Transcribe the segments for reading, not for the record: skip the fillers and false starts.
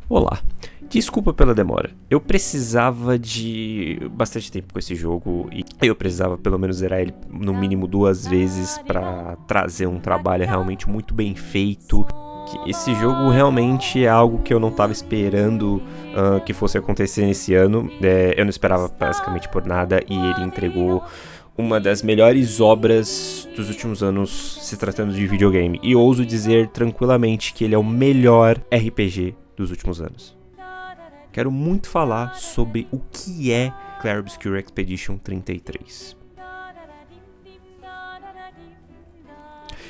Olá, desculpa pela demora. Eu precisava de bastante tempo com esse jogo e eu precisava pelo menos zerar ele no mínimo 2 vezes pra trazer um trabalho realmente muito bem feito. Que esse jogo realmente é algo que eu não tava esperando que fosse acontecer nesse ano. Eu não esperava basicamente por nada e ele entregou uma das melhores obras dos últimos anos se tratando de videogame. E ouso dizer tranquilamente que ele é o melhor RPG dos últimos anos. Quero muito falar sobre o que é Clair Obscur Expedition 33.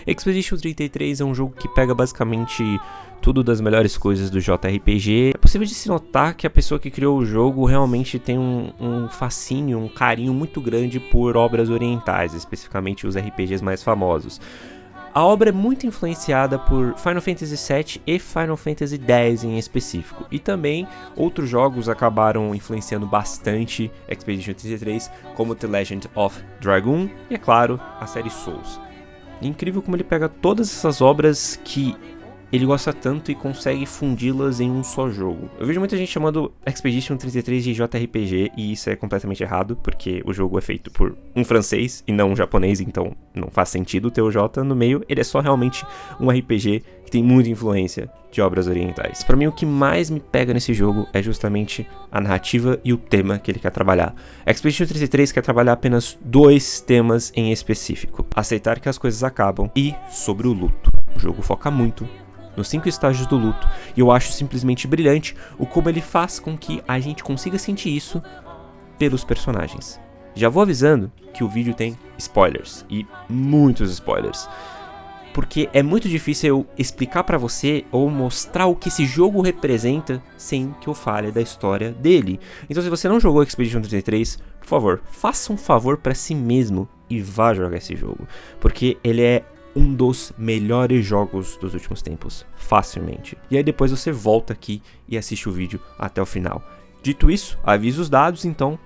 Expedition 33 é um jogo que pega basicamente tudo das melhores coisas do JRPG. É possível de se notar que a pessoa que criou o jogo realmente tem um fascínio, um carinho muito grande por obras orientais, especificamente os RPGs mais famosos. A obra é muito influenciada por Final Fantasy VII e Final Fantasy X em específico. E também outros jogos acabaram influenciando bastante Expedition 33, como The Legend of Dragoon e, é claro, a série Souls. É incrível como ele pega todas essas obras que ele gosta tanto e consegue fundi-las em um só jogo. Eu vejo muita gente chamando Expedition 33 de JRPG e isso é completamente errado, porque o jogo é feito por um francês e não um japonês, então não faz sentido ter o J no meio. Ele é só realmente um RPG que tem muita influência de obras orientais. Pra mim, o que mais me pega nesse jogo é justamente a narrativa e o tema que ele quer trabalhar. Expedition 33 quer trabalhar apenas 2 temas em específico: aceitar que as coisas acabam e sobre o luto. O jogo foca muito nos 5 estágios do luto, e eu acho simplesmente brilhante o como ele faz com que a gente consiga sentir isso pelos personagens. Já vou avisando que o vídeo tem spoilers, e muitos spoilers, porque é muito difícil eu explicar pra você ou mostrar o que esse jogo representa sem que eu fale da história dele. Então, se você não jogou Expedition 33, por favor, faça um favor pra si mesmo e vá jogar esse jogo, porque ele é um dos melhores jogos dos últimos tempos, facilmente. E aí depois você volta aqui e assiste o vídeo até o final. Dito isso, aviso os dados, então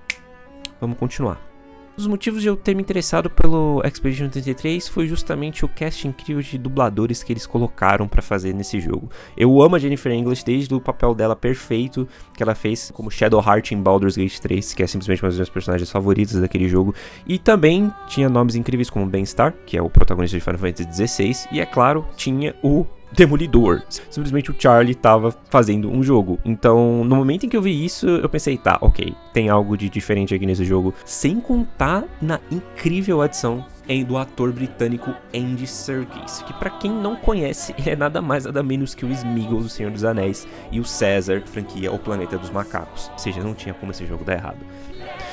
vamos continuar. Um dos motivos de eu ter me interessado pelo Expedition 33 foi justamente o cast incrível de dubladores que eles colocaram pra fazer nesse jogo. Eu amo a Jennifer English desde o papel dela perfeito que ela fez como Shadowheart em Baldur's Gate 3, que é simplesmente uma das minhas personagens favoritas daquele jogo. E também tinha nomes incríveis como Ben Starr, que é o protagonista de Final Fantasy XVI, e é claro, tinha o Demolidor. Simplesmente o Charlie tava fazendo um jogo. Então, no momento em que eu vi isso, eu pensei, tá, ok, tem algo de diferente aqui nesse jogo. Sem contar na incrível adição do ator britânico Andy Serkis, que pra quem não conhece, ele é nada mais nada menos que o Sméagol do Senhor dos Anéis e o Caesar, franquia O Planeta dos Macacos. Ou seja, não tinha como esse jogo dar errado.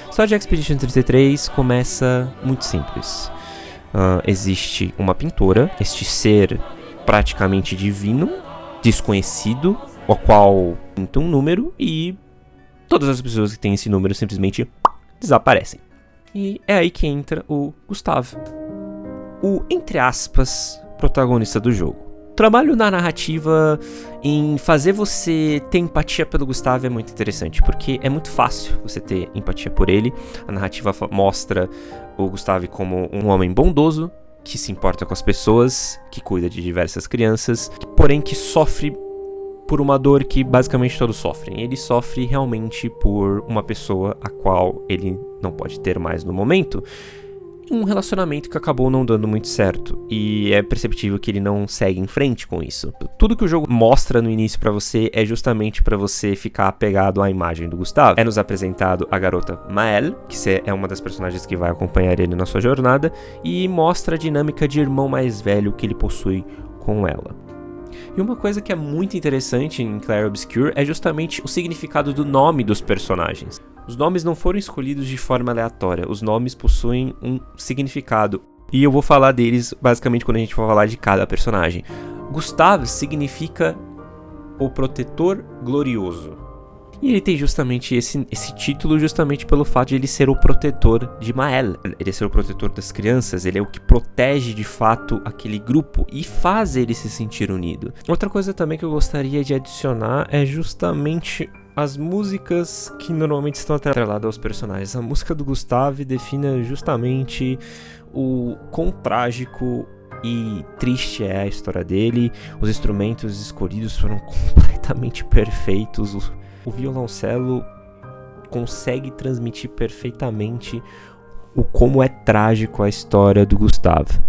A história de Expedition 33 começa muito simples. Existe uma pintora, este ser praticamente divino, desconhecido, o qual pinta um número e todas as pessoas que têm esse número simplesmente desaparecem. E é aí que entra o Gustave, o, entre aspas, protagonista do jogo. O trabalho na narrativa em fazer você ter empatia pelo Gustave é muito interessante, porque é muito fácil você ter empatia por ele. A narrativa mostra o Gustave como um homem bondoso, que se importa com as pessoas, que cuida de diversas crianças, porém que sofre por uma dor que basicamente todos sofrem. Ele sofre realmente por uma pessoa a qual ele não pode ter mais no momento. Um relacionamento que acabou não dando muito certo, e é perceptível que ele não segue em frente com isso. Tudo que o jogo mostra no início pra você é justamente pra você ficar apegado à imagem do Gustave. É nos apresentado a garota Maëlle, que é uma das personagens que vai acompanhar ele na sua jornada, e mostra a dinâmica de irmão mais velho que ele possui com ela. E uma coisa que é muito interessante em Clair Obscur é justamente o significado do nome dos personagens. Os nomes não foram escolhidos de forma aleatória, os nomes possuem um significado. E eu vou falar deles basicamente quando a gente for falar de cada personagem. Gustave significa o protetor glorioso. E ele tem justamente esse título justamente pelo fato de ele ser o protetor de Maëlle. Ele ser o protetor das crianças, ele é o que protege de fato aquele grupo e faz ele se sentir unido. Outra coisa também que eu gostaria de adicionar é justamente as músicas que normalmente estão atreladas aos personagens. A música do Gustave define justamente o quão trágico e triste é a história dele. Os instrumentos escolhidos foram completamente perfeitos. O violoncelo consegue transmitir perfeitamente o como é trágico a história do Gustave.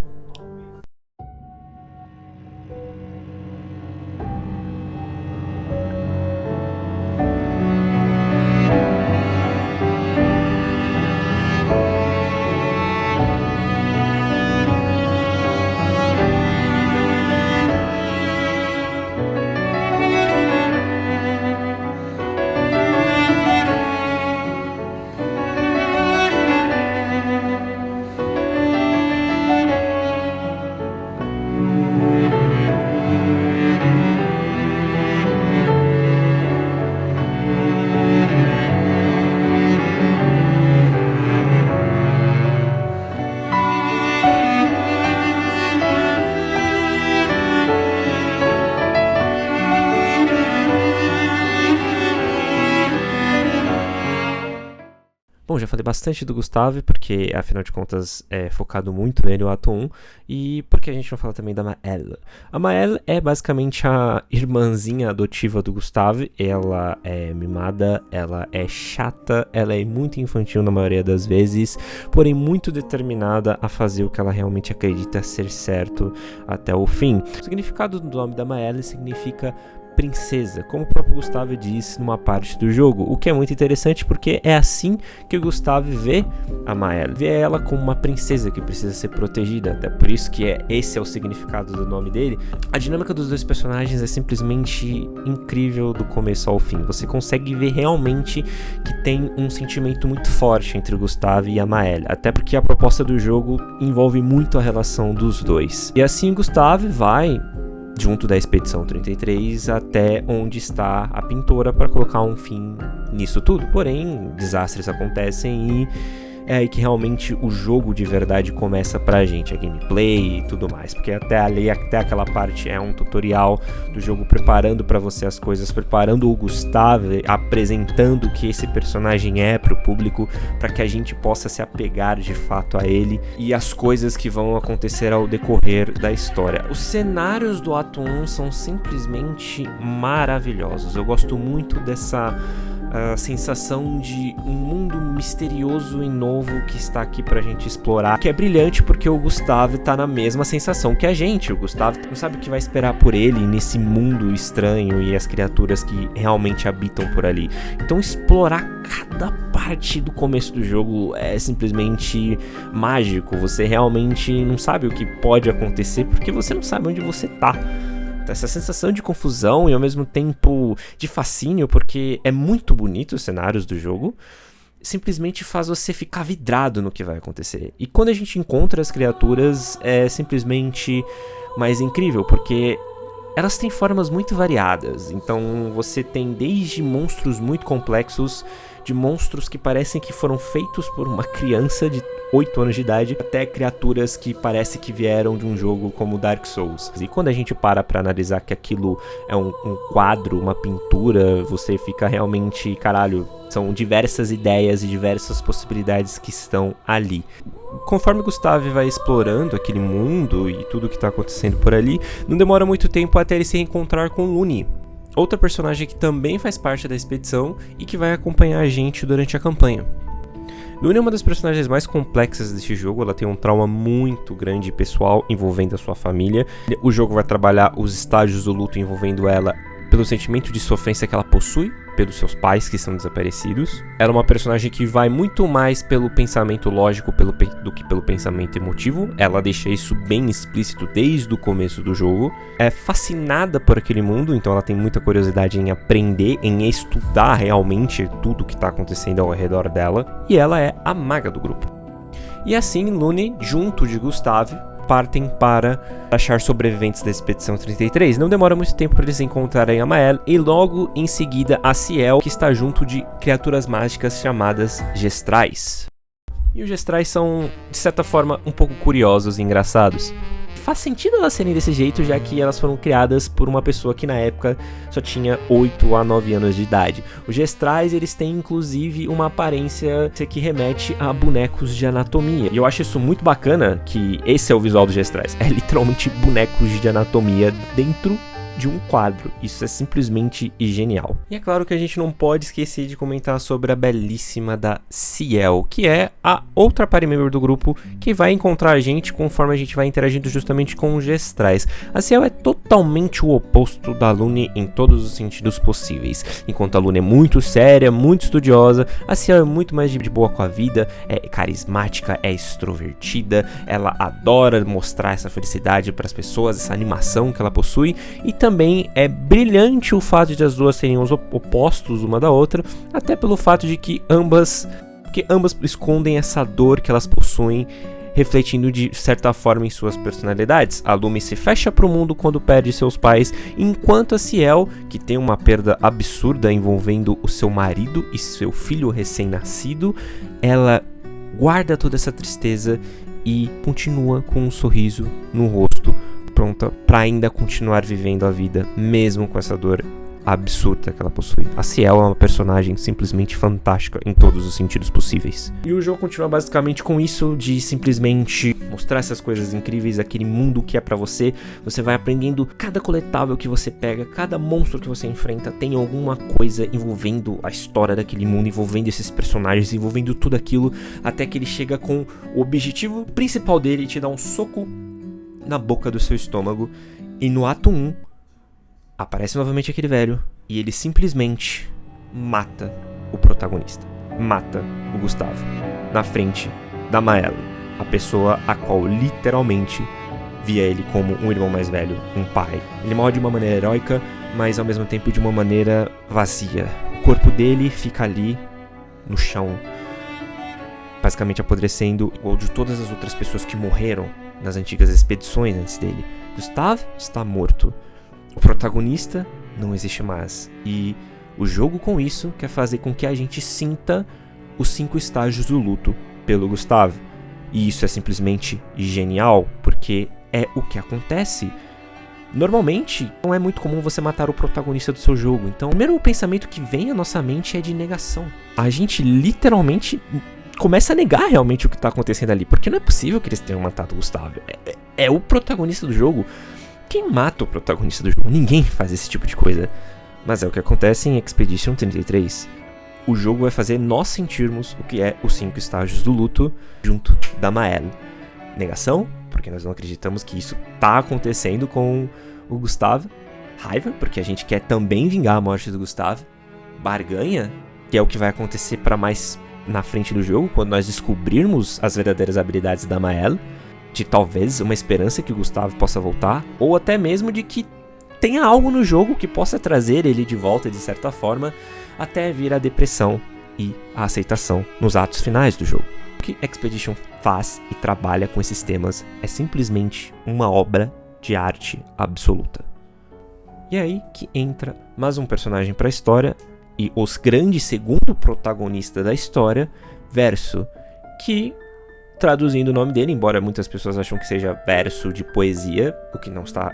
Bom, já falei bastante do Gustave, porque afinal de contas é focado muito nele o ato 1, e porque a gente não fala também da Maëlle. A Maëlle é basicamente a irmãzinha adotiva do Gustave. Ela é mimada, ela é chata, ela é muito infantil na maioria das vezes, porém muito determinada a fazer o que ela realmente acredita ser certo até o fim. O significado do nome da Maëlle significa princesa, como o próprio Gustave diz numa parte do jogo, o que é muito interessante porque é assim que o Gustave vê a Maëlle, vê ela como uma princesa que precisa ser protegida, até por isso que esse é o significado do nome dele. A dinâmica dos dois personagens é simplesmente incrível do começo ao fim, você consegue ver realmente que tem um sentimento muito forte entre o Gustave e a Maëlle, até porque a proposta do jogo envolve muito a relação dos dois. E assim o Gustave vai junto da Expedição 33 até onde está a pintora para colocar um fim nisso tudo. Porém, desastres acontecem e é aí que realmente o jogo de verdade começa pra gente, a gameplay e tudo mais, porque até ali, até aquela parte é um tutorial do jogo preparando pra você as coisas, preparando o Gustave, apresentando o que esse personagem é pro público, pra que a gente possa se apegar de fato a ele e as coisas que vão acontecer ao decorrer da história. Os cenários do ato 1 são simplesmente maravilhosos, eu gosto muito dessa sensação de um mundo misterioso e novo que está aqui pra gente explorar, que é brilhante porque o Gustave tá na mesma sensação que a gente. O Gustave não sabe o que vai esperar por ele nesse mundo estranho e as criaturas que realmente habitam por ali. Então explorar cada parte do começo do jogo é simplesmente mágico. Você realmente não sabe o que pode acontecer porque você não sabe onde você tá. Essa sensação de confusão e ao mesmo tempo de fascínio, porque é muito bonito os cenários do jogo, simplesmente faz você ficar vidrado no que vai acontecer. E quando a gente encontra as criaturas é simplesmente mais incrível, porque elas têm formas muito variadas. Então você tem desde monstros muito complexos, de monstros que parecem que foram feitos por uma criança de 8 anos de idade, até criaturas que parece que vieram de um jogo como Dark Souls. E quando a gente para analisar que aquilo é um quadro, uma pintura, você fica realmente, caralho, são diversas ideias e diversas possibilidades que estão ali. Conforme Gustave vai explorando aquele mundo e tudo que está acontecendo por ali, não demora muito tempo até ele se reencontrar com Luni, outra personagem que também faz parte da expedição e que vai acompanhar a gente durante a campanha. Luni é uma das personagens mais complexas deste jogo, ela tem um trauma muito grande pessoal envolvendo a sua família. O jogo vai trabalhar os estágios do luto envolvendo ela pelo sentimento de sofrência que ela possui pelos seus pais que são desaparecidos. Ela é uma personagem que vai muito mais pelo pensamento lógico do que pelo pensamento emotivo. Ela deixa isso bem explícito desde o começo do jogo. É fascinada por aquele mundo, então ela tem muita curiosidade em aprender, em estudar realmente tudo que está acontecendo ao redor dela. E ela é a maga do grupo. E assim, Luni, junto de Gustave, partem para achar sobreviventes da Expedição 33. Não demora muito tempo para eles encontrarem a Maëlle e logo em seguida a Ciel, que está junto de criaturas mágicas chamadas Gestrais. E os Gestrais são, de certa forma, um pouco curiosos e engraçados. faz sentido elas serem desse jeito, já que elas foram criadas por uma pessoa que na época só tinha 8 a 9 anos de idade. Os Gestrais, eles têm inclusive uma aparência que remete a bonecos de anatomia. E eu acho isso muito bacana, que esse é o visual dos Gestrais. É literalmente bonecos de anatomia dentro de um quadro. Isso é simplesmente genial. E é claro que a gente não pode esquecer de comentar sobre a belíssima da Ciel, que é a outra party member do grupo que vai encontrar a gente conforme a gente vai interagindo justamente com os Gestrais. A Ciel é totalmente o oposto da Lune em todos os sentidos possíveis. Enquanto a Lune é muito séria, muito estudiosa, a Ciel é muito mais de boa com a vida, é carismática, é extrovertida, ela adora mostrar essa felicidade para as pessoas, essa animação que ela possui, e também é brilhante o fato de as duas serem os opostos uma da outra, até pelo fato de que ambas escondem essa dor que elas possuem, refletindo de certa forma em suas personalidades. A Lumi se fecha para o mundo quando perde seus pais, enquanto a Ciel, que tem uma perda absurda envolvendo o seu marido e seu filho recém-nascido, ela guarda toda essa tristeza e continua com um sorriso no rosto, pronta para ainda continuar vivendo a vida, mesmo com essa dor absurda que ela possui. A Ciel é uma personagem simplesmente fantástica em todos os sentidos possíveis. E o jogo continua basicamente com isso, de simplesmente mostrar essas coisas incríveis, aquele mundo que é pra você. Você vai aprendendo, cada coletável que você pega, cada monstro que você enfrenta tem alguma coisa envolvendo a história daquele mundo, envolvendo esses personagens, envolvendo tudo aquilo, até que ele chega com o objetivo principal dele, te dar um soco na boca do seu estômago. E no ato 1 aparece novamente aquele velho e ele simplesmente mata o protagonista, mata o Gustavo na frente da Maela, a pessoa a qual literalmente via ele como um irmão mais velho, um pai. Ele morre de uma maneira heróica, mas ao mesmo tempo de uma maneira vazia. O corpo dele fica ali no chão, basicamente apodrecendo, igual de todas as outras pessoas que morreram nas antigas expedições antes dele. Gustavo está morto. O protagonista não existe mais. E o jogo com isso quer fazer com que a gente sinta os 5 estágios do luto pelo Gustavo. E isso é simplesmente genial, porque é o que acontece. Normalmente, não é muito comum você matar o protagonista do seu jogo. Então, o primeiro pensamento que vem à nossa mente é de negação. A gente literalmente começa a negar realmente o que está acontecendo ali, porque não é possível que eles tenham matado o Gustavo. É o protagonista do jogo. Quem mata o protagonista do jogo? Ninguém faz esse tipo de coisa. Mas é o que acontece em Expedition 33. O jogo vai fazer nós sentirmos o que é os 5 estágios do luto junto da Maela. Negação, porque nós não acreditamos que isso tá acontecendo com o Gustavo. Raiva, porque a gente quer também vingar a morte do Gustavo. Barganha, que é o que vai acontecer para mais na frente do jogo, quando nós descobrirmos as verdadeiras habilidades da Maela. De talvez uma esperança que o Gustavo possa voltar, ou até mesmo de que tenha algo no jogo que possa trazer ele de volta de certa forma, até vir a depressão e a aceitação nos atos finais do jogo. O que Expedition faz e trabalha com esses temas é simplesmente uma obra de arte absoluta. E é aí que entra mais um personagem para a história e os grandes segundo protagonista da história, Verso, que, traduzindo o nome dele, embora muitas pessoas acham que seja verso de poesia, o que não está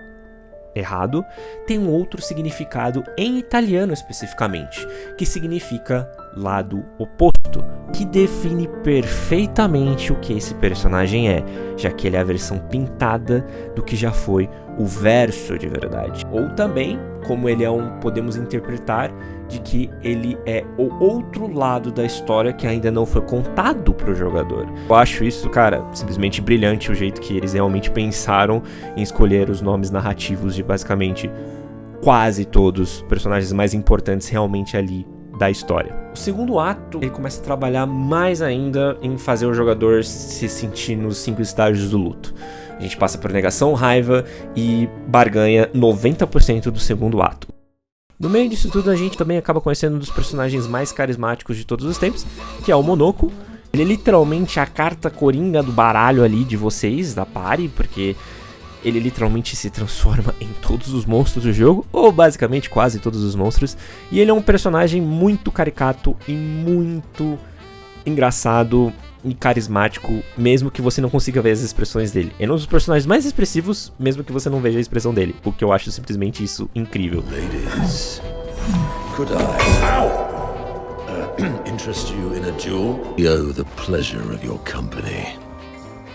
errado, tem um outro significado em italiano especificamente, que significa lado oposto, que define perfeitamente o que esse personagem é, já que ele é a versão pintada do que já foi o verso de verdade. Ou também, como ele é podemos interpretar de que ele é o outro lado da história que ainda não foi contado pro jogador. Eu acho isso, cara, simplesmente brilhante o jeito que eles realmente pensaram em escolher os nomes narrativos de basicamente quase todos os personagens mais importantes realmente ali da história. O segundo ato, ele começa a trabalhar mais ainda em fazer o jogador se sentir nos 5 estágios do luto. A gente passa por negação, raiva e barganha 90% do segundo ato. No meio disso tudo, a gente também acaba conhecendo um dos personagens mais carismáticos de todos os tempos, que é o Monoko. Ele é literalmente a carta coringa do baralho ali de vocês, da party, porque ele literalmente se transforma em todos os monstros do jogo, ou basicamente quase todos os monstros. E ele é um personagem muito caricato e muito engraçado e carismático, mesmo que você não consiga ver as expressões dele. Ele é um dos personagens mais expressivos, mesmo que você não veja a expressão dele, o que eu acho simplesmente isso incrível. Ladies, could I interest you in a duel? We owe the pleasure of your company.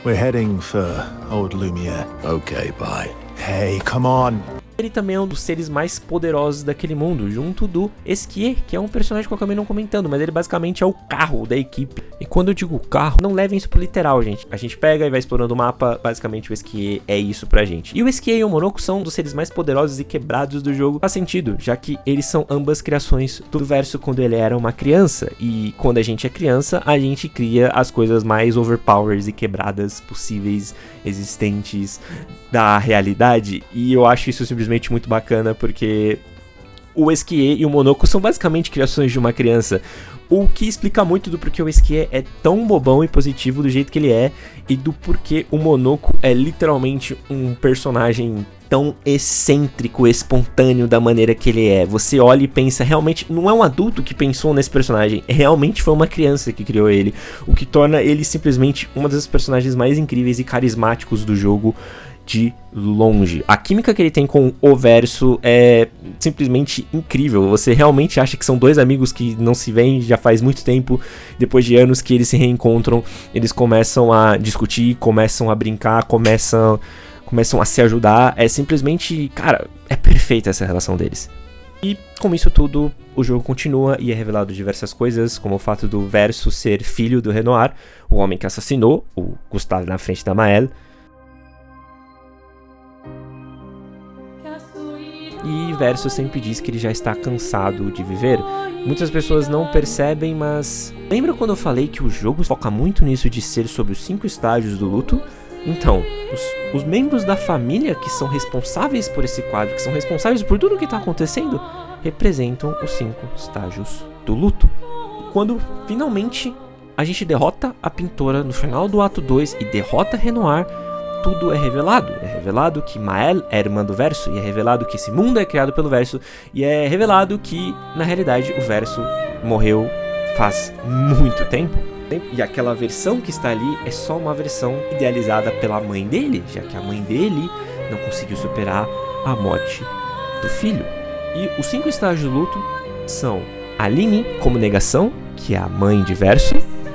We're heading for Old Lumiere. Okay, bye. Hey, come on. Ele também é um dos seres mais poderosos daquele mundo, junto do Esquier, que é um personagem que eu acabei não comentando, mas ele basicamente é o carro da equipe. E quando eu digo carro, não levem isso pro literal, gente. A gente pega e vai explorando o mapa, basicamente o Esquier é isso pra gente. E o Esquier e o Monoko são um dos seres mais poderosos e quebrados do jogo. Faz sentido, já que eles são ambas criações do Verso quando ele era uma criança. E quando a gente é criança, a gente cria as coisas mais overpowers e quebradas possíveis, existentes da realidade. E eu acho isso simplesmente muito bacana, porque o Esquier e o Monoko são basicamente criações de uma criança, o que explica muito do porquê o Esquier é tão bobão e positivo do jeito que ele é, e do porquê o Monoko é literalmente um personagem tão excêntrico, espontâneo da maneira que ele é. Você olha e pensa, realmente, não é um adulto que pensou nesse personagem, realmente foi uma criança que criou ele, o que torna ele simplesmente uma das personagens mais incríveis e carismáticos do jogo de longe. A química que ele tem com o Verso é simplesmente incrível. Você realmente acha que são dois amigos que não se veem já faz muito tempo, depois de anos que eles se reencontram, eles começam a discutir, começam a brincar, começam a se ajudar. É simplesmente, cara, é perfeita essa relação deles. E com isso tudo, o jogo continua e é revelado diversas coisas, como o fato do Verso ser filho do Renoir, o homem que assassinou o Gustave na frente da Maëlle. E Verso sempre diz que ele já está cansado de viver. Muitas pessoas não percebem, mas lembra quando eu falei que o jogo foca muito nisso de ser sobre os 5 estágios do luto? Então, os membros da família que são responsáveis por esse quadro, que são responsáveis por tudo o que está acontecendo, representam os 5 estágios do luto. Quando finalmente a gente derrota a pintora no final do ato 2 e derrota Renoir, tudo é revelado. É revelado que Maëlle é irmã do Verso, e é revelado que esse mundo é criado pelo Verso, e é revelado que, na realidade, o Verso morreu faz muito tempo. E aquela versão que está ali é só uma versão idealizada pela mãe dele, já que a mãe dele não conseguiu superar a morte do filho. E os 5 estágios do luto são Aline como negação, que é a mãe de Verso.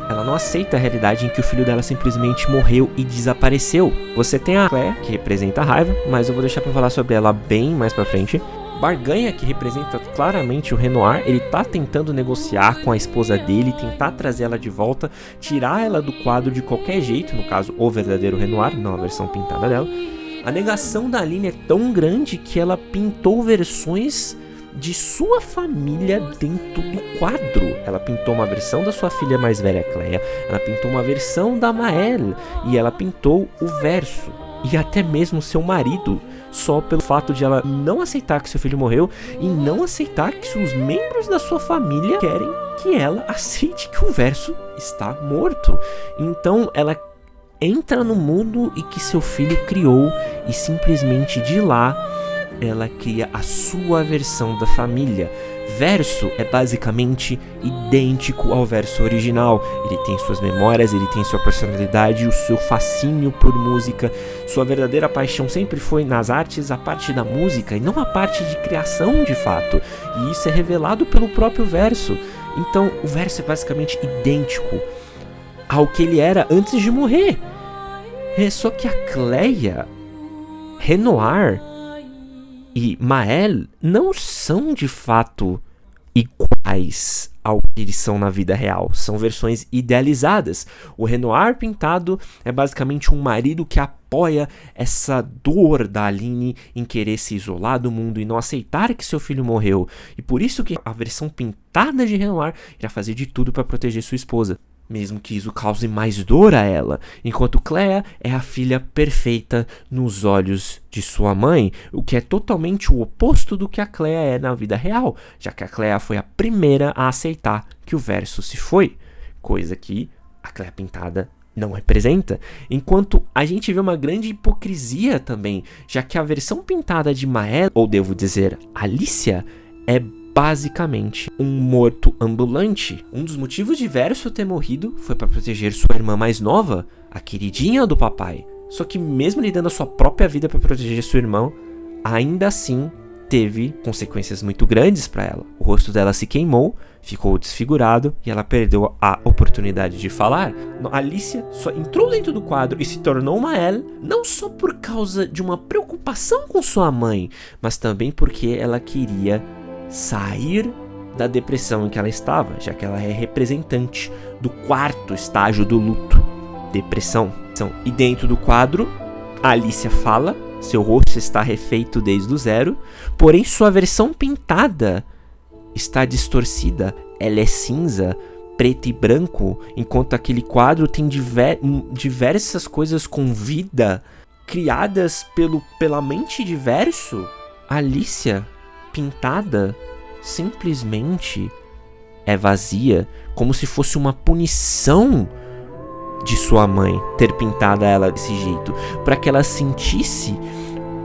Ela não aceita a realidade em que o filho dela simplesmente morreu e desapareceu. Você tem a Claire, que representa a raiva, mas eu vou deixar pra falar sobre ela bem mais pra frente. Barganha, que representa claramente o Renoir, ele tá tentando negociar com a esposa dele, tentar trazer ela de volta, tirar ela do quadro de qualquer jeito, no caso, o verdadeiro Renoir, não a versão pintada dela. A negação da Aline é tão grande que ela pintou versões de sua família dentro do quadro. Ela pintou uma versão da sua filha mais velha, Cleia, ela pintou uma versão da Maëlle, e ela pintou o Verso, e até mesmo seu marido, só pelo fato de ela não aceitar que seu filho morreu, e não aceitar que os membros da sua família querem que ela aceite que o Verso está morto. Então ela entra no mundo e que seu filho criou, e simplesmente de lá ela cria a sua versão da família. Verso é basicamente idêntico ao Verso original. Ele tem suas memórias, ele tem sua personalidade, o seu fascínio por música. Sua verdadeira paixão sempre foi nas artes, a parte da música, e não a parte de criação de fato. E isso é revelado pelo próprio Verso. Então o Verso é basicamente idêntico ao que ele era antes de morrer. Só que a Cleia, Renoir e Maëlle não são de fato iguais ao que eles são na vida real. São versões idealizadas. O Renoir pintado é basicamente um marido que apoia essa dor da Aline em querer se isolar do mundo e não aceitar que seu filho morreu. E por isso que a versão pintada de Renoir irá fazer de tudo para proteger sua esposa, mesmo que isso cause mais dor a ela, enquanto Cleia é a filha perfeita nos olhos de sua mãe, o que é totalmente o oposto do que a Cleia é na vida real, já que a Cleia foi a primeira a aceitar que o Verso se foi, coisa que a Cleia pintada não representa, enquanto a gente vê uma grande hipocrisia também, já que a versão pintada de Maëlle, ou devo dizer, Alicia, é basicamente um morto ambulante. Um dos motivos de Verso ter morrido foi para proteger sua irmã mais nova, a queridinha do papai. Só que mesmo lhe dando a sua própria vida para proteger seu irmão, ainda assim teve consequências muito grandes para ela. O rosto dela se queimou, ficou desfigurado e ela perdeu a oportunidade de falar. Alicia só entrou dentro do quadro e se tornou uma El, não só por causa de uma preocupação com sua mãe, mas também porque ela queria sair da depressão em que ela estava, já que ela é representante do 4º estágio do luto, depressão. E dentro do quadro, a Alicia fala, seu rosto está refeito desde o zero, porém sua versão pintada está distorcida, ela é cinza, preto e branco, enquanto aquele quadro tem diversas coisas com vida, criadas pela mente de Verso. A Alicia, pintada, simplesmente é vazia, como se fosse uma punição de sua mãe ter pintado ela desse jeito, para que ela sentisse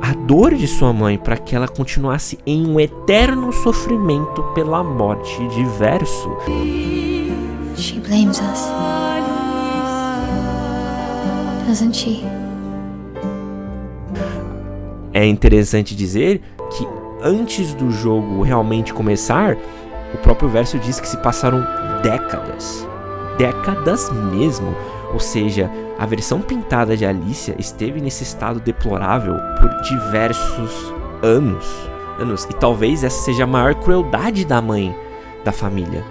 a dor de sua mãe, para que ela continuasse em um eterno sofrimento pela morte de Verso. She blames us, doesn't she? É interessante dizer que antes do jogo realmente começar, o próprio Verso diz que se passaram décadas mesmo. Ou seja, a versão pintada de Alicia esteve nesse estado deplorável por diversos anos. E talvez essa seja a maior crueldade da mãe da família.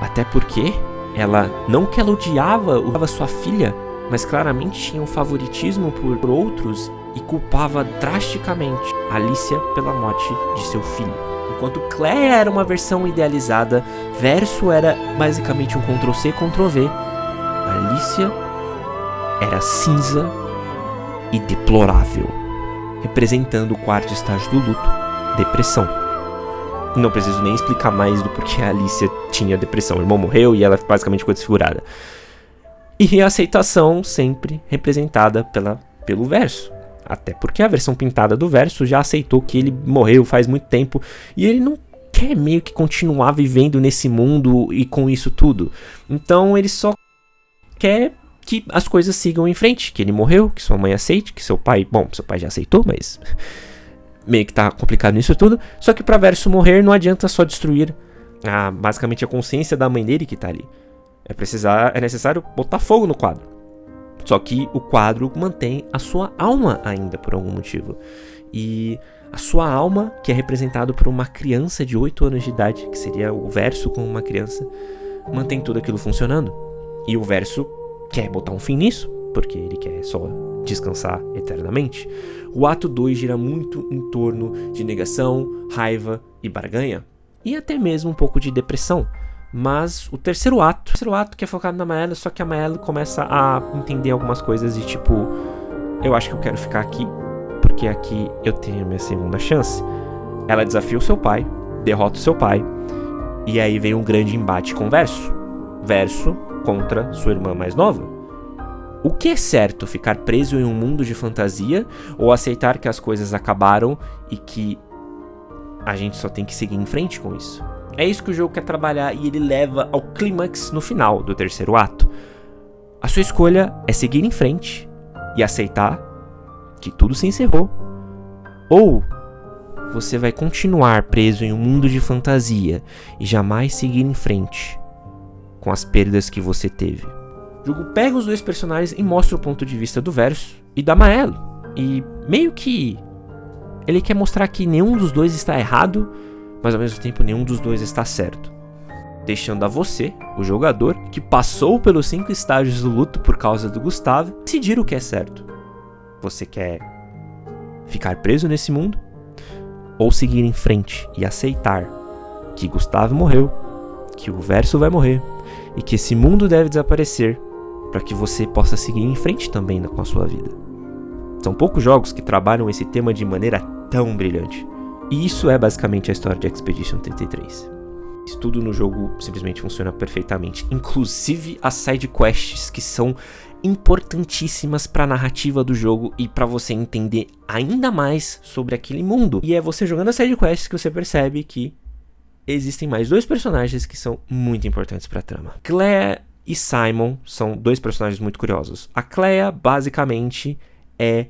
Até porque ela, não que ela odiava sua filha, mas claramente tinha um favoritismo por outros e culpava drasticamente Alicia pela morte de seu filho. Enquanto Cleia era uma versão idealizada, Verso era basicamente um Ctrl-C, Ctrl-V. Alicia era cinza e deplorável, representando o 4º estágio do luto, depressão. Não preciso nem explicar mais do porquê a Alicia tinha depressão. O irmão morreu e ela basicamente ficou desfigurada. E a aceitação sempre representada pelo Verso. Até porque a versão pintada do Verso já aceitou que ele morreu faz muito tempo e ele não quer meio que continuar vivendo nesse mundo e com isso tudo. Então ele só quer que as coisas sigam em frente, que ele morreu, que sua mãe aceite, que seu pai já aceitou, mas meio que tá complicado nisso tudo. Só que pra Verso morrer não adianta só destruir basicamente a consciência da mãe dele que tá ali. É necessário botar fogo no quadro. Só que o quadro mantém a sua alma ainda por algum motivo. E a sua alma, que é representado por uma criança de 8 anos de idade, que seria o Verso como uma criança, mantém tudo aquilo funcionando. E o Verso quer botar um fim nisso, porque ele quer só descansar eternamente. O ato 2 gira muito em torno de negação, raiva e barganha. E até mesmo um pouco de depressão. Mas o terceiro ato que é focado na Maela, só que a Maela começa a entender algumas coisas e tipo, eu acho que eu quero ficar aqui, porque aqui eu tenho a minha segunda chance. Ela desafia o seu pai, derrota o seu pai, e aí vem um grande embate com Verso contra sua irmã mais nova. O que é certo, ficar preso em um mundo de fantasia ou aceitar que as coisas acabaram e que a gente só tem que seguir em frente com isso? É isso que o jogo quer trabalhar e ele leva ao clímax no final do terceiro ato. A sua escolha é seguir em frente e aceitar que tudo se encerrou. Ou você vai continuar preso em um mundo de fantasia e jamais seguir em frente com as perdas que você teve. O jogo pega os dois personagens e mostra o ponto de vista do Verso e da Maela. E meio que ele quer mostrar que nenhum dos dois está errado, mas ao mesmo tempo nenhum dos dois está certo. Deixando a você, o jogador, que passou pelos 5 estágios do luto por causa do Gustavo, decidir o que é certo. Você quer ficar preso nesse mundo? Ou seguir em frente e aceitar que Gustavo morreu, que o Verso vai morrer e que esse mundo deve desaparecer para que você possa seguir em frente também com a sua vida. São poucos jogos que trabalham esse tema de maneira tão brilhante. E isso é basicamente a história de Expedition 33. Isso tudo no jogo simplesmente funciona perfeitamente. Inclusive as side quests, que são importantíssimas para a narrativa do jogo e para você entender ainda mais sobre aquele mundo. E é você jogando as side quests que você percebe que existem mais 2 personagens que são muito importantes pra trama. Clea e Simon são 2 personagens muito curiosos. A Clea, basicamente, é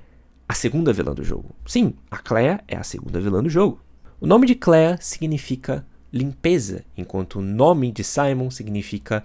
a segunda vilã do jogo. Sim, a Clea é a segunda vilã do jogo. O nome de Clea significa limpeza, enquanto o nome de Simon significa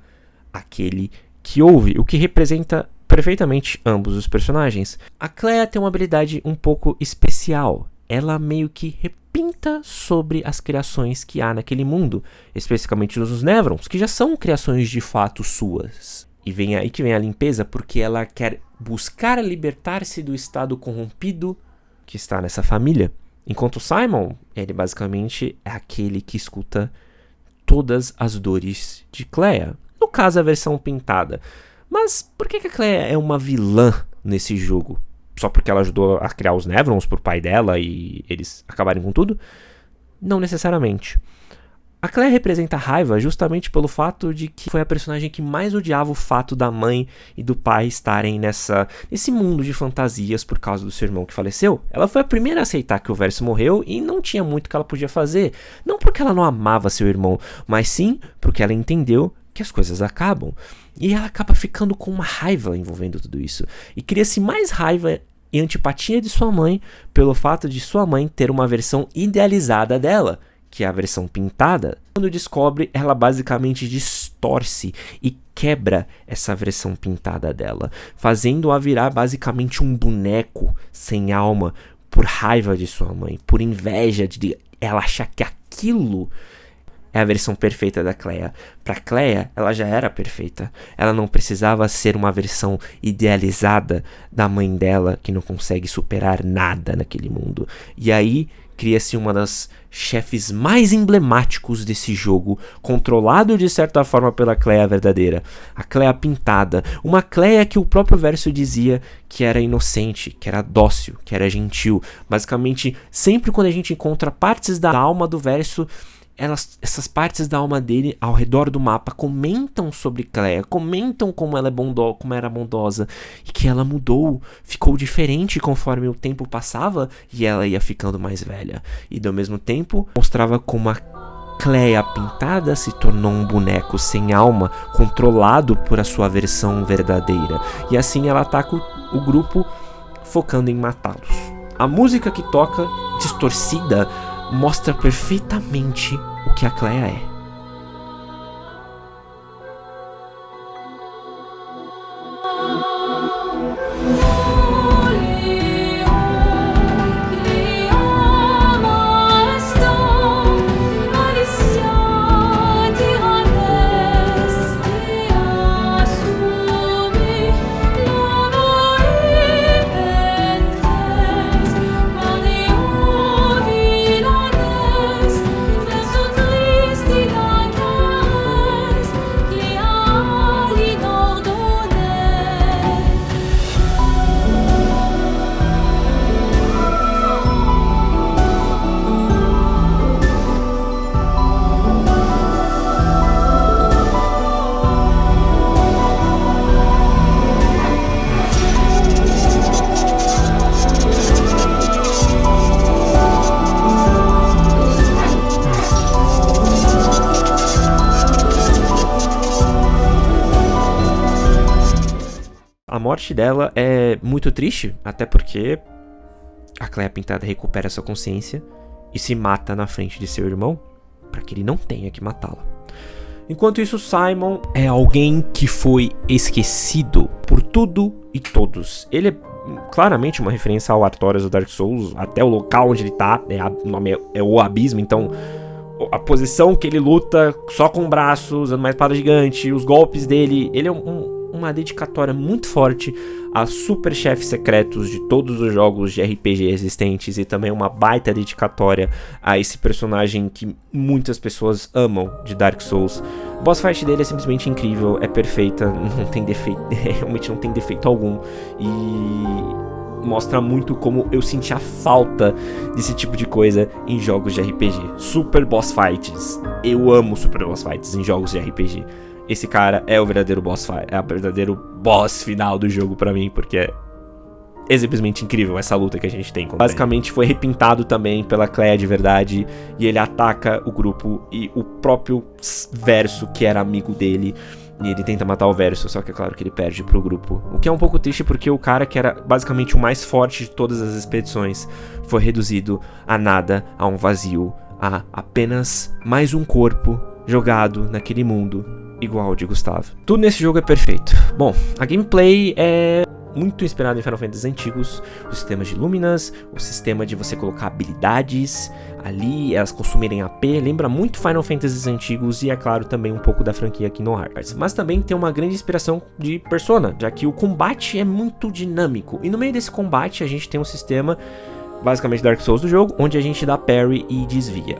aquele que ouve, o que representa perfeitamente ambos os personagens. A Clea tem uma habilidade um pouco especial. Ela meio que repinta sobre as criações que há naquele mundo, especificamente os Nevrons, que já são criações de fato suas. E vem aí que vem a limpeza, porque ela quer buscar libertar-se do estado corrompido que está nessa família. Enquanto Simon, ele basicamente é aquele que escuta todas as dores de Clea. No caso, a versão pintada. Mas por que a Clea é uma vilã nesse jogo? Só porque ela ajudou a criar os Nevrons pro pai dela e eles acabarem com tudo? Não necessariamente. A Clea representa raiva justamente pelo fato de que foi a personagem que mais odiava o fato da mãe e do pai estarem nesse mundo de fantasias por causa do seu irmão que faleceu. Ela foi a primeira a aceitar que o Verso morreu e não tinha muito que ela podia fazer. Não porque ela não amava seu irmão, mas sim porque ela entendeu que as coisas acabam. E ela acaba ficando com uma raiva envolvendo tudo isso. E cria-se mais raiva e antipatia de sua mãe pelo fato de sua mãe ter uma versão idealizada dela, que é a versão pintada. Quando descobre, ela basicamente distorce e quebra essa versão pintada dela, fazendo-a virar basicamente um boneco sem alma, por raiva de sua mãe, por inveja de ela achar que aquilo é a versão perfeita da Clea. Pra Clea, ela já era perfeita. Ela não precisava ser uma versão idealizada da mãe dela, que não consegue superar nada naquele mundo. E aí cria-se uma das chefes mais emblemáticos desse jogo, controlado de certa forma pela Clea verdadeira, a Clea pintada, uma Clea que o próprio Verso dizia que era inocente, que era dócil, que era gentil. Basicamente, sempre quando a gente encontra partes da alma do Verso, essas partes da alma dele ao redor do mapa comentam sobre Clea, comentam como ela como era bondosa e que ela mudou, ficou diferente conforme o tempo passava e ela ia ficando mais velha. E ao mesmo tempo mostrava como a Clea pintada se tornou um boneco sem alma, controlado por a sua versão verdadeira. E assim ela ataca o grupo focando em matá-los. A música que toca, distorcida, mostra perfeitamente o que a Clea é. A morte dela é muito triste, até porque a Clea pintada recupera sua consciência e se mata na frente de seu irmão, para que ele não tenha que matá-la. Enquanto isso, Simon é alguém que foi esquecido por tudo e todos. Ele é claramente uma referência ao Artorias do Dark Souls, até o local onde ele tá, o nome é o Abismo, então a posição que ele luta só com o braço, usando uma espada gigante, os golpes dele, ele é uma dedicatória muito forte a super chefes secretos de todos os jogos de RPG existentes e também uma baita dedicatória a esse personagem que muitas pessoas amam de Dark Souls. O boss fight dele é simplesmente incrível, é perfeita, não tem defeito, realmente não tem defeito algum e mostra muito como eu senti a falta desse tipo de coisa em jogos de RPG. Super boss fights, eu amo super boss fights em jogos de RPG. Esse cara é o verdadeiro boss fight, é o verdadeiro boss final do jogo pra mim, porque é simplesmente incrível essa luta que a gente tem. Basicamente foi repintado também pela Clea de verdade, e ele ataca o grupo e o próprio Verso, que era amigo dele, e ele tenta matar o Verso, só que é claro que ele perde pro grupo. O que é um pouco triste porque o cara que era basicamente o mais forte de todas as expedições foi reduzido a nada, a um vazio, a apenas mais um corpo jogado naquele mundo igual ao de Gustavo. Tudo nesse jogo é perfeito. Bom, a gameplay é muito inspirado em Final Fantasy antigos, os sistemas de Luminas, o sistema de você colocar habilidades ali, elas consumirem AP, lembra muito Final Fantasy antigos e é claro também um pouco da franquia Kingdom Hearts. Mas também tem uma grande inspiração de Persona, já que o combate é muito dinâmico, e no meio desse combate a gente tem um sistema basicamente Dark Souls do jogo, onde a gente dá parry e desvia.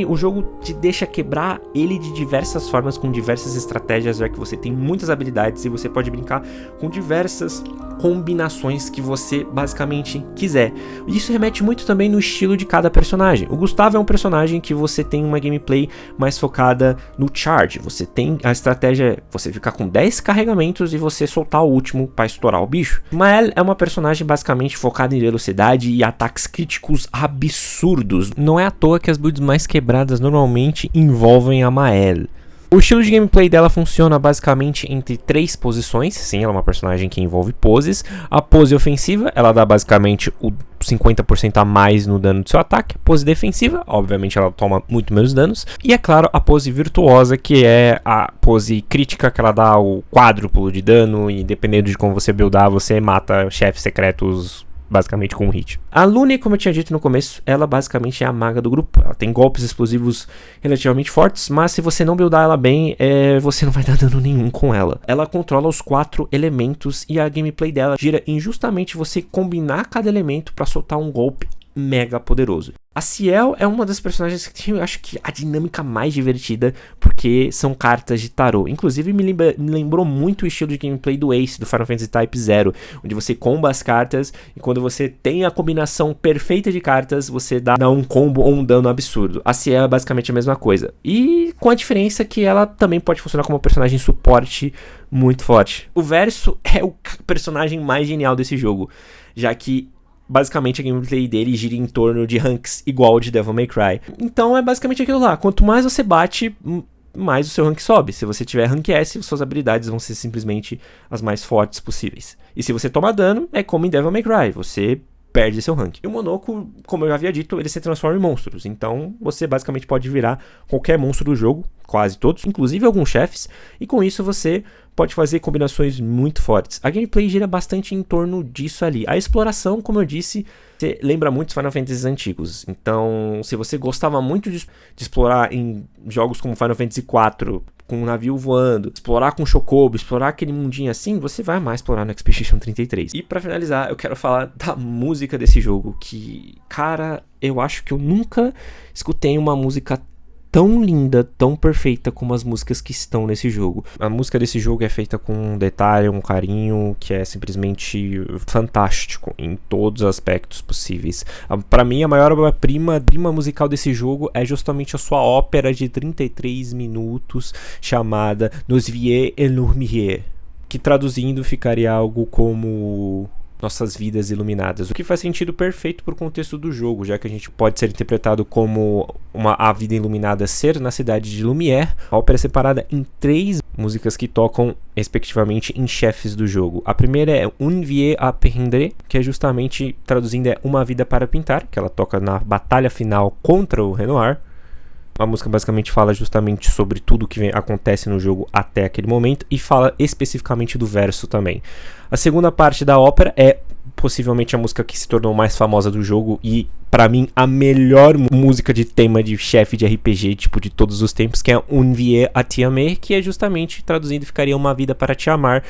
O jogo te deixa quebrar ele de diversas formas, com diversas estratégias, já que você tem muitas habilidades e você pode brincar com diversas combinações que você basicamente quiser. Isso remete muito também no estilo de cada personagem. O Gustavo é um personagem que você tem uma gameplay mais focada no charge. Você tem a estratégia, você ficar com 10 carregamentos e você soltar o último para estourar o bicho. Mael é uma personagem basicamente focada em velocidade e ataques críticos absurdos. Não é à toa que as builds mais quebradas normalmente envolvem a Mael. O estilo de gameplay dela funciona basicamente entre 3 posições. Sim, ela é uma personagem que envolve poses. A pose ofensiva, ela dá basicamente o 50% a mais no dano do seu ataque. A pose defensiva, obviamente ela toma muito menos danos. E é claro, a pose virtuosa, que é a pose crítica, que ela dá o quádruplo de dano. E dependendo de como você buildar, você mata chefes secretos basicamente com um hit. A Lune, como eu tinha dito no começo, ela basicamente é a maga do grupo. Ela tem golpes explosivos relativamente fortes, mas se você não buildar ela bem, você não vai dar dano nenhum com ela. Ela controla os 4 elementos e a gameplay dela gira em justamente você combinar cada elemento para soltar um golpe mega poderoso. A Ciel é uma das personagens que tem, eu acho que a dinâmica mais divertida, porque são cartas de tarô. Inclusive me lembrou muito o estilo de gameplay do Ace, do Final Fantasy Type 0, onde você comba as cartas e quando você tem a combinação perfeita de cartas, você dá um combo ou um dano absurdo. A Ciel é basicamente a mesma coisa. E com a diferença que ela também pode funcionar como um personagem suporte muito forte. O Verso é o personagem mais genial desse jogo, já que basicamente a gameplay dele gira em torno de ranks igual de Devil May Cry. Então é basicamente aquilo lá. Quanto mais você bate, mais o seu rank sobe. Se você tiver rank S, suas habilidades vão ser simplesmente as mais fortes possíveis. E se você toma dano, é como em Devil May Cry. Você perde seu rank. E o Monoko, como eu já havia dito, ele se transforma em monstros. Então você basicamente pode virar qualquer monstro do jogo, quase todos, inclusive alguns chefes. E com isso você pode fazer combinações muito fortes. A gameplay gira bastante em torno disso ali. A exploração, como eu disse, você lembra muito dos Final Fantasy antigos. Então, se você gostava muito de explorar em jogos como Final Fantasy IV, com um navio voando, explorar com Chocobo, explorar aquele mundinho assim, você vai mais explorar no Expedition 33. E pra finalizar, eu quero falar da música desse jogo, que, cara, eu acho que eu nunca escutei uma música tão linda, tão perfeita como as músicas que estão nesse jogo. A música desse jogo é feita com um detalhe, um carinho que é simplesmente fantástico em todos os aspectos possíveis. Para mim, a maior obra-prima musical desse jogo é justamente a sua ópera de 33 minutos chamada Nos Vie et Lumière, que traduzindo ficaria algo como Nossas Vidas Iluminadas, o que faz sentido perfeito pro contexto do jogo, já que a gente pode ser interpretado como a vida iluminada ser na cidade de Lumière. A ópera é separada em 3 músicas que tocam respectivamente em chefes do jogo. A primeira é Une vie à peindre, que é justamente, traduzindo, é Uma Vida para Pintar, que ela toca na batalha final contra o Renoir. A música basicamente fala justamente sobre tudo que acontece no jogo até aquele momento e fala especificamente do verso também. A segunda parte da ópera é possivelmente a música que se tornou mais famosa do jogo e, pra mim, a melhor música de tema de chefe de RPG, tipo, de todos os tempos, que é Une vie à t'aimer, que é justamente, traduzindo, ficaria Uma Vida para Te Amar,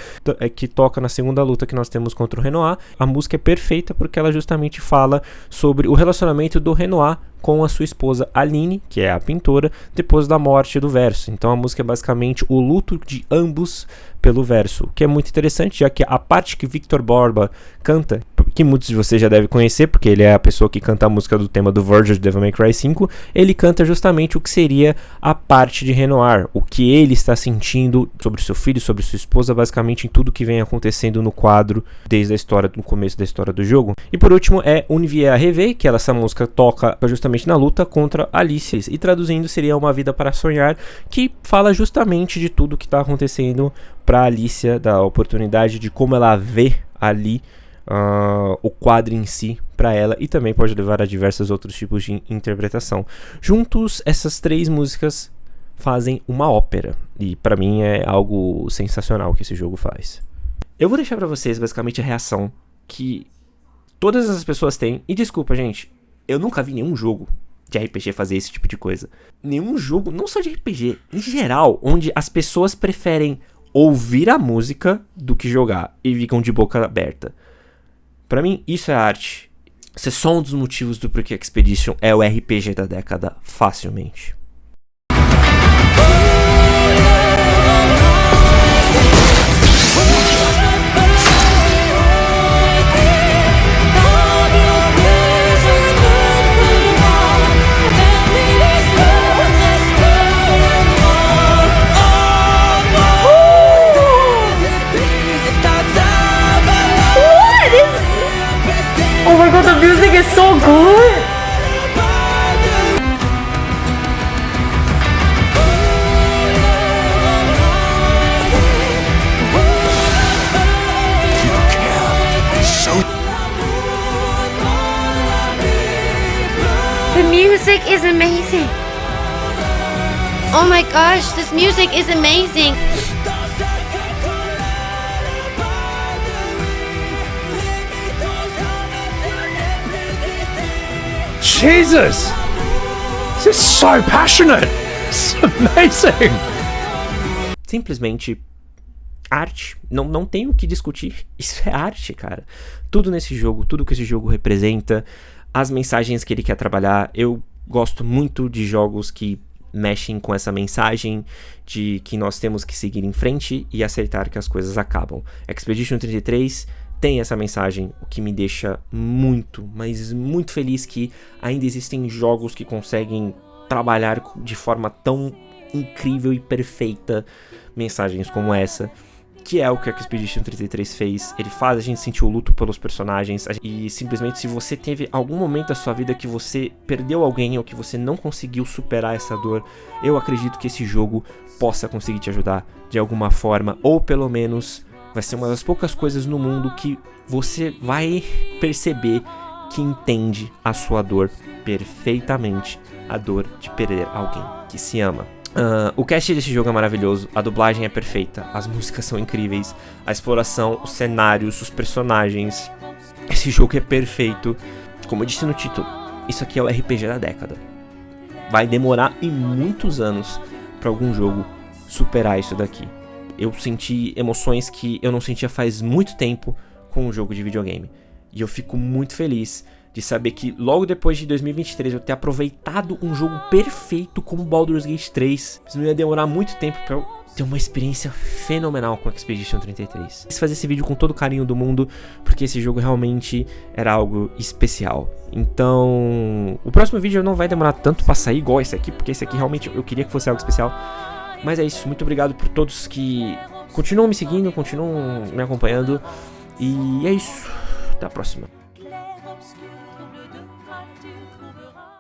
que toca na segunda luta que nós temos contra o Renoir. A música é perfeita porque ela justamente fala sobre o relacionamento do Renoir com a sua esposa Aline, que é a pintora, depois da morte do verso. Então a música é basicamente o luto de ambos pelo verso, que é muito interessante, já que a parte que Victor Borba canta que muitos de vocês já devem conhecer, porque ele é a pessoa que canta a música do tema do Verge de Devil May Cry 5, ele canta justamente o que seria a parte de Renoir, o que ele está sentindo sobre o seu filho, sobre sua esposa, basicamente em tudo que vem acontecendo no quadro, desde a história, no começo da história do jogo. E por último é Une Vie à Rêver, que essa música toca justamente na luta contra Alicia, e traduzindo seria Uma Vida para Sonhar, que fala justamente de tudo que está acontecendo para Alicia, da oportunidade de como ela vê ali o quadro em si para ela, e também pode levar a diversos outros tipos de interpretação. Juntos, essas 3 músicas fazem uma ópera, e para mim é algo sensacional que esse jogo faz. Eu vou deixar para vocês basicamente a reação que todas as pessoas têm, e desculpa gente, eu nunca vi nenhum jogo de RPG fazer esse tipo de coisa. Nenhum jogo, não só de RPG, em geral, onde as pessoas preferem ouvir a música do que jogar e ficam de boca aberta. Pra mim, isso é arte. Isso é só um dos motivos do porquê Expedition é o RPG da década, facilmente. Oh my god, the music is so good! The music is amazing! Oh my gosh, this music is amazing! Jesus! This is so passionate! It's amazing! Simplesmente arte. Não tem o que discutir. Isso é arte, cara. Tudo nesse jogo, tudo que esse jogo representa, as mensagens que ele quer trabalhar. Eu gosto muito de jogos que mexem com essa mensagem de que nós temos que seguir em frente e aceitar que as coisas acabam. Expedition 33 tem essa mensagem, o que me deixa muito, mas muito feliz que ainda existem jogos que conseguem trabalhar de forma tão incrível e perfeita mensagens como essa, que é o que a Expedition 33 fez. Ele faz a gente sentir o luto pelos personagens, e simplesmente se você teve algum momento da sua vida que você perdeu alguém ou que você não conseguiu superar essa dor, eu acredito que esse jogo possa conseguir te ajudar de alguma forma, ou pelo menos vai ser uma das poucas coisas no mundo que você vai perceber que entende a sua dor perfeitamente, a dor de perder alguém que se ama. O cast desse jogo é maravilhoso, a dublagem é perfeita, as músicas são incríveis, a exploração, os cenários, os personagens. Esse jogo é perfeito. Como eu disse no título, isso aqui é o RPG da década. Vai demorar em muitos anos para algum jogo superar isso daqui. Eu senti emoções que eu não sentia faz muito tempo com um jogo de videogame. E eu fico muito feliz de saber que logo depois de 2023 eu ter aproveitado um jogo perfeito como Baldur's Gate 3. Isso não ia demorar muito tempo pra eu ter uma experiência fenomenal com Expedition 33. Quis fazer esse vídeo com todo o carinho do mundo, porque esse jogo realmente era algo especial. Então, o próximo vídeo não vai demorar tanto pra sair igual esse aqui, porque esse aqui realmente eu queria que fosse algo especial. Mas é isso, muito obrigado por todos que continuam me seguindo, continuam me acompanhando. E é isso, até a próxima. Clair obscur, trouble de fracture, on verra